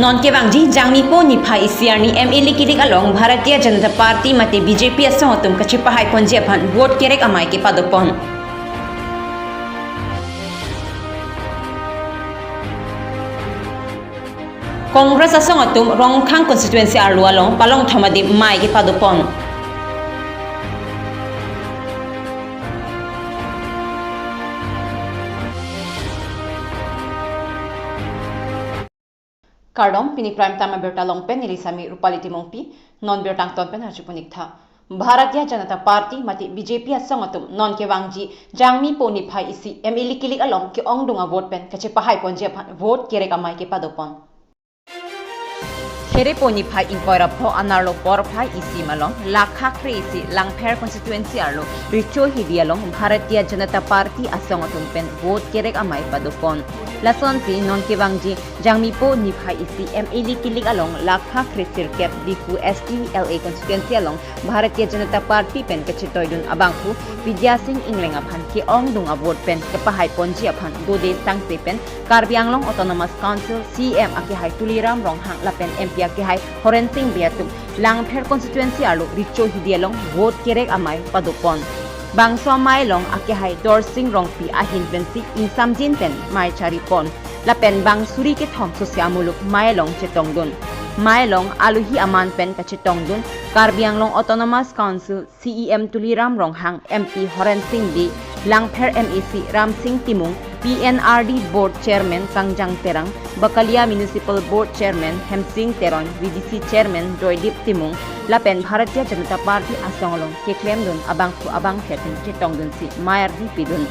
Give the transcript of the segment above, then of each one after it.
Non ke bangji jangmi po ni phai siarni MLA kilik along Bharatiya Janata Party mate BJP asong atum kachipa hai ponji aphan vote kerek amai ke padopon Congress asong atum rongkhang constituency arlu along palong thamadi mai ke padopon Kardom pini prime time berta longpen nilisami rupali timongpi non bertang tonpen hajupunik tha Bharatiya Janata Party mati BJP asong atum non ke wangji jangmi poni phai isi MLA kilik along ke ong dunga vote pen kache pahai ponje phan vote kerek amai ke padopon Khere poni phai inkoira pho anarlo por phai isi malong lakha kre isi langpher constituency arlo richo hidialong Bharatiya Janata Party asong atum pen vote kerek amai padopon Lason si non ke wangji jangmi po ni phai isi MLA kilik along lakha kre circuit diku STLA constituency along Bharatiya Janata Party pen kache toidun abangku Vidya Singh Ingleng aphan ke ong dunga vote pen ke pahai ponji aphan dode sangse pen Karbi Anglong Autonomous Council CM ake hai tuliram ronghang lapen MP ake hai Horen Singh biatum langpher constituency arlo richo hidialong vote kerek amai padopon Bangso mai long ake hai dorsing rongpi ahin pensi insamjin pen mai chari pon lapen bang suri ke thom sosiamuluk mai long chetongdun mai long aluhi aman pen ka chetongdun Karbi Anglong Autonomous Council CEM tuliram ronghang MP Horen Singh di langpher MEC Ram Singh Timung PNRD Board Chairman Kangjang Terang Bakalia Municipal Board Chairman Hemsing Teron VDC Chairman Joydip Timung lapen Bharatiya Janata Party asonglong ke claim dun abang phetin chitong dun si Mayar di pidun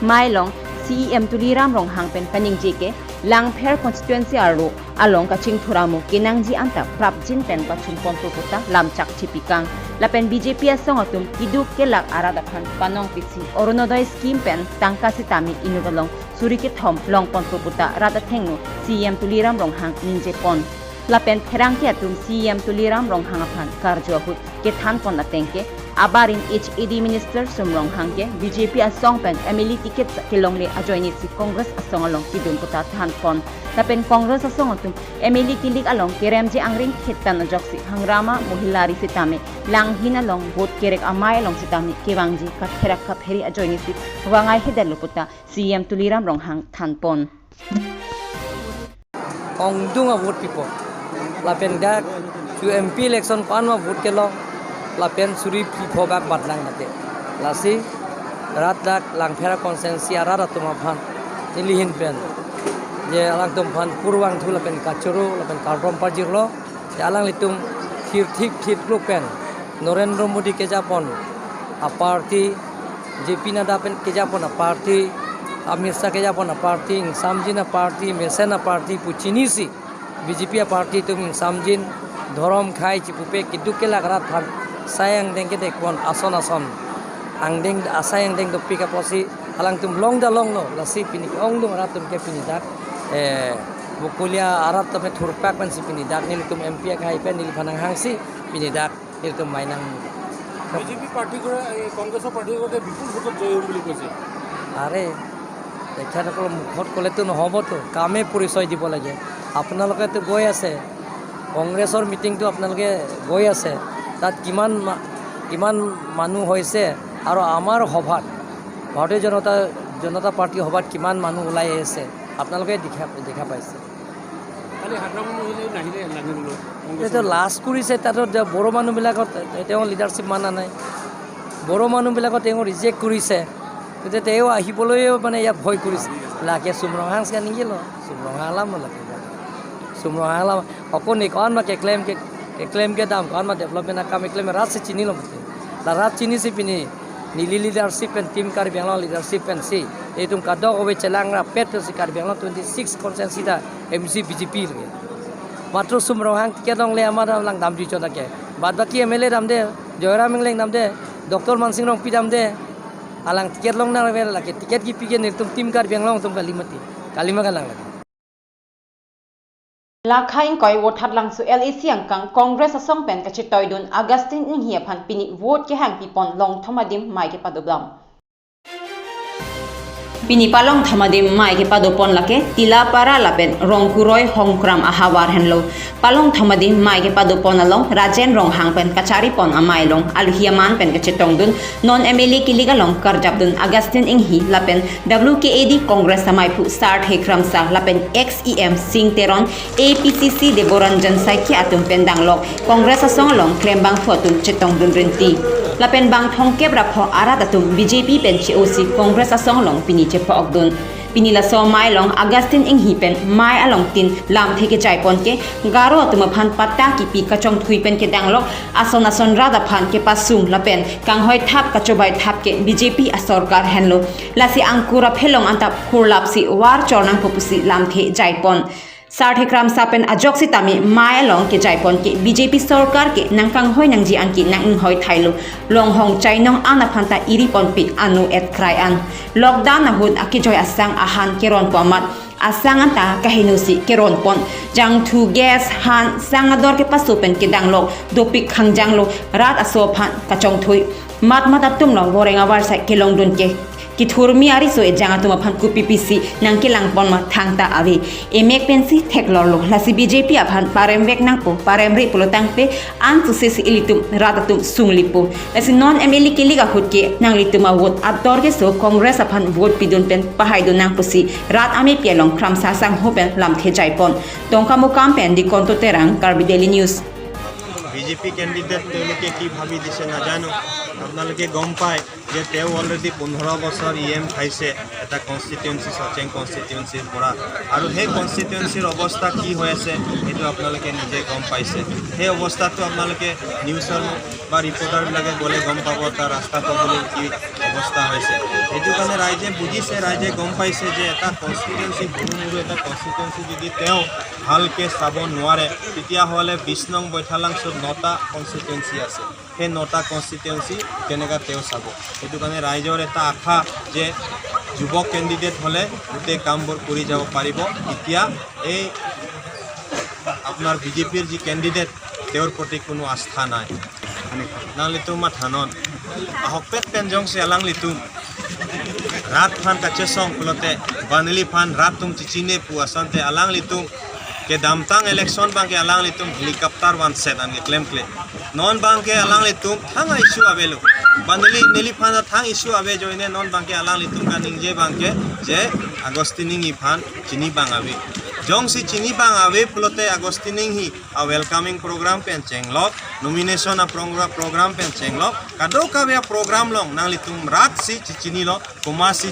Mailong CEM tuliram ronghang pen kaning jeke langpher constituency arlo along kaching thuramu kinangji anta prapjin pen pachun pontuputa lamchak chipikang lapen BJP asong atum kiduk ke lak arada khan panong pisi oronodoy scheme pen tangka sitami inudalong surike thom long pontuputa rada thengnu CEM tuliram ronghang ninje pon lapen therang ke atum CEM tuliram ronghang aphan karjo hut ke than pon latengke abarin HAD Minister Sumrong Hangke BJP asong pen MLA ticket kilongle ajoini si Congress asong along kidum puta than pon lapen Congress asong atum MLA kilik along keremje angring khitan joksi hangrama mohilari sitame langhin along vote kerek amai along sitame kewangji katherak ka pheri ajoini si wangai hedel puta CM tuliram ronghang than pon ong dunga vote pipo lapen dak to MP election panwa vote kelong lapen suri pipo bak batlang nate lasi rat dak langphera consensi arara tuma phan nilihin pen je alang tum phan purwang thu lapen kachuru lapen kardom pajirlo je alang litum thik lu pen Narendra Modi ke japon a party JP Nada pen ke japon a party Amit Shah ke japon a party samjina party mesena party puchinisi BJP a party tum samjin dhorom khai chipupe kiduk ke lagrat phan sayang dengke dekon ason angdeng asayang deng do pika posi alang tum long no lasi pini ong dong ratum ke pini dak bukulia arat tape thurpak pan si pini dak nil tum MP khai pen nil phanang hangsi pini dak nil tum mainang BJP party করে Congress party করে বিপুল ভোটত জয় বুলি কৈছে আরে তেখেতসকল মুখত ক'লেতো নহ'ব তো কামে পৰিচয় দিব লাগে আপোনালোকে তো গৈ আছে কংগ্ৰেছৰ মিটিংটো আপোনালোকে গৈ আছে তাত কিমান মানুহ হৈছে আৰু আমাৰ সভাত ভাৰতীয় জনতা পাৰ্টি সভাত কিমান মানুহ ওলাই আহিছে আপোনালোকে দেখা পাইছে এইটো লাজ কৰিছে তাতো বড়ো মানুহবিলাকত তেওঁ লিডাৰশ্বিপ মানা নাই বড়ো মানুহবিলাকত তেওঁ ৰিজেক্ট কৰিছে তেতিয়া তেওঁ আহিবলৈও মানে ইয়াত ভয় কৰিছে লাগে চুমৰহাং নিজে ল চুমৰহালাম লাগে চুমৰহালাম অকণি কাৰণ বা क्लेम के दाम कौन मा डेवलपमेंट काम क्लेम रात से चीनी लो रात चीनी से पिनी नीली लीडरशिप एंड टीम कार बेंगलो लीडरशिप एंड सी ये तुम कादो ओवे चलांगरा पेट से कार बेंगलो 26 कॉन्सेंसी दा एमसी बीजेपी लगे मात्र सुमरोहांग के दंगले हमारा लंग दाम दिचो तके बाद बाकी एमएलए दाम दे जयराम इंगलेंग दाम दे डॉक्टर मानसिंह रोंग पी दाम दे alang tiket long na lagi tiket ki pige ni tum tim car bungalow तुम कालीमती कालीमा का lung Lakhain koi wothat langsu LAC angkang Congress asong pen kachi toidun Augustine inghia phan pini vote ke hang pipon long thomadim mai ke padoblam Pinipalong thamadim mai ke padopon lake tila para lapen rongkuroi hongkram ahawar henlo palong thamadim mai ke padopon along rajen rong hang pen kachari pon amai long alhiaman pen ke chetong dun non MLA kiligalong karjap dun Augustin inghi lapen WKAD Congress samai pu start hekram sa lapen XEM Singteron APCC Deboranjan saiki atum pendang lok Congress asong long klembang photum chetong dun renti lapen bang thongkep rapho arat atum BJP pen COC Congress asong long pini chepo okdun pinila so mai long Augustin inghi pen mai along tin lam theke jai pon ke garo atuma phan patta ki pi kachong thui pen ke danglok ason rada phan ke pasung lapen kang hoi thap kachobai thap ke BJP a sarkar henlo lasi angkura phelong anta khurlapsi war chornang popusi lam the jai pon Sarthi kram sapen ajoksi tami mai long ke jaipon ke BJP sarkar ke nangkang hoi nangji an ki nang hoi thailu long hong chainong ana phanta iri pon pi anu et krai an lockdown na hud akijoi asang ahan keron pomat asang anta kahinusi keron pon jang thu gas han sangador ke pasupen ke danglok dopik khangjang lo rat aso phan kachong thui mat atum lo gorenga war sa kelong dun ke Kithurmi ari so ejang atuma phan ku PPC nangke langpon ma thangta ave emek pensi theklorlo lasi BJP aphan parem vek nangpo parem ri pulotang pe an tu sesi ilitum ratatum sunglipo lasi non MLA kiliga hutke nanglitum awot abdor ke so Congress aphan vote pidun pen pahai do nang pusi rat ame pialong kram sa sang hopen lam the jaipon tongka mukam pen di konto terang Karbi Daily News BJP candidate তেওঁলোকে কি ভাবি দিছে নাজানো আপোনালোকে গম পায় যে তেওঁ অলৰেডি 15 বছৰ EM খাইছে এটা কনষ্টিটুৱেন্সি সচেং কনষ্টিটুৱেন্সিৰ পৰা আৰু সেই কনষ্টিটুৱেন্সিৰ অৱস্থা কি হৈ আছে সেইটো আপোনালোকে নিজে গম পাইছে সেই অৱস্থাটো আপোনালোকে নিউজৰ বা ৰিপৰ্টাৰবিলাকে গ'লে গম পাব তাৰ ৰাস্তা পদূলিৰ কি অৱস্থা হৈছে সেইটো কাৰণে ৰাইজে বুজিছে ৰাইজে গম পাইছে যে এটা কনষ্টিটুৱেন্সি বহুমূৰু এটা কনষ্টিটুৱেন্সি যদি তেওঁ ভালকৈ চাব নোৱাৰে তেতিয়াহ'লে 20 নং বৈঠালাংছত 9টা কনষ্টিটুৱেন্সি আছে সেই 9টা কনষ্টিটুৱেন্সি কেনেকৈ তেওঁ চাব সেইটো কাৰণে ৰাইজৰ এটা আশা যে যুৱ কেণ্ডিডেট হ'লে গোটেই কামবোৰ কৰি যাব পাৰিব এতিয়া এই আপোনাৰ BJPৰ যি কেণ্ডিডেট তেওঁৰ প্ৰতি কোনো আস্থা নাই নালিতুম থানত আহকপেট পেনজং চেলাং লিতুম রাত ফান কাছে সং ফুলতে বানলি ফান রাত তুম চিচিনে পুয়াসante alang litum ke damtang election bang ke alang litum helicopter one set an claim non bang ke alang litum thang issue avelo baneli neli fan thang issue ave joine non bang ke alang litum kan ingje bang ke je agostining i fan chini bang ave jong si chini bang ave pulote agostining hi a welcoming program pen chenglok nomination a program pen chenglok kado ka be program long nang litum rat si chini lo komasi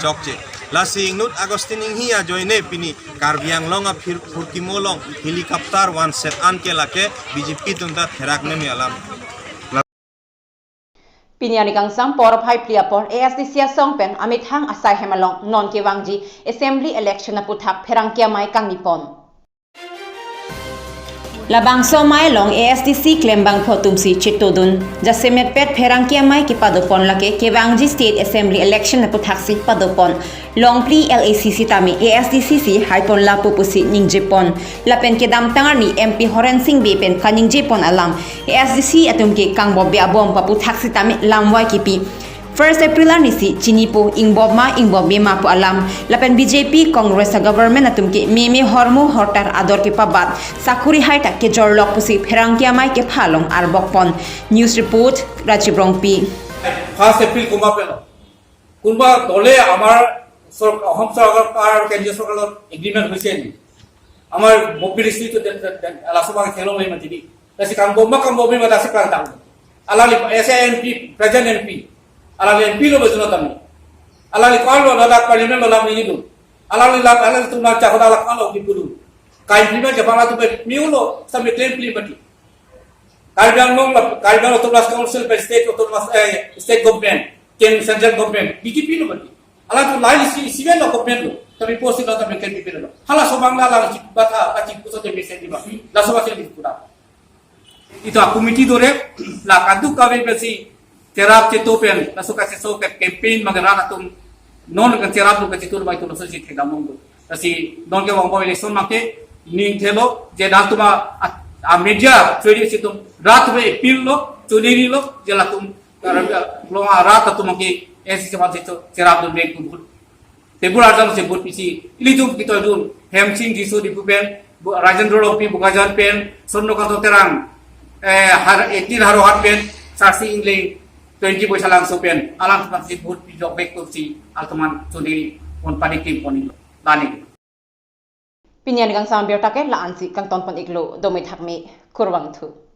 chok che lasi ingnut agostining hi a joine pini karbiang long a phir furkimo long helicopter one set an ke lake BJP tumta therak ne mi alam Piniani kang sang por phai plia por ASDC song pen amit hang asai hemalong non ke wangji assembly election na puthak pherang kya mai kang nipon Labang so mai long ASDC klembang photumsi chitodun jasemet pet pherang kya mai ki padopon lake ke wangji state assembly election na puthaksi padopon long pli LACC tami ASDCC haipon la pupusi ningjepon lapen ke dam tangar ni MP Horen Singh be pen kaningjepon alam ASDC atum ke kangbo be abom papu thaksi tami lamwai kipi 1st April nisi chinipo ingbob ma pu alam lapen BJP Congress government atum ke meme hormo hortar ador ke pabat sakuri haita ke jorlok pusi pherangkia mai ke phalong ar bokpon news report Rajiv Rongpi 1st April কুনবা দলে আমার অসম সরকার কেন্দ্রীয় সরকারের agreement হয়েছে আমার mobility তো আলাসবা খেলো নাই মাতিনি তাসি কাম বম্বি মাতা সে প্রান্ত আলালি SNP present MP alali pilo betul tami alali kalau dalam parlimen dalam ini tu alali tu nak cakap dalam kalau di pulu kai implement jepang tu miulo sampai claim implement Karbi otonomas council per state otonomas state government central government BJP lo berarti alali tu lain siapa lo government tu tapi posisi lo tapi claim implement lo halah sobang dalam bata kacip pusat demi sendiri lah sobang sendiri pula itu komiti dore lah kadu kami bersih terap cetopen nasuka seso campaign magana tum non kan terap lu kecitur bai tu lo sesi thegam do asi non ke wang election make ning thelo je datuma a media trade situm rat be pil lo chuniri lo je latum lo rat tu make esi se terap do break tu tebur ajam se bot pisi ilitum kita dun hemsing jisu di pupen Rajendra Lopi bukajan pen sonno kanto terang har etin haro hat pen sasi ingle 20 poisa langsung pen alam pasti bot pijok bek kursi alteman sundiri pon panikim pon dani Pinyan gang sambiar take laan si kang ton pon iklo domit hakmi kurwang thu.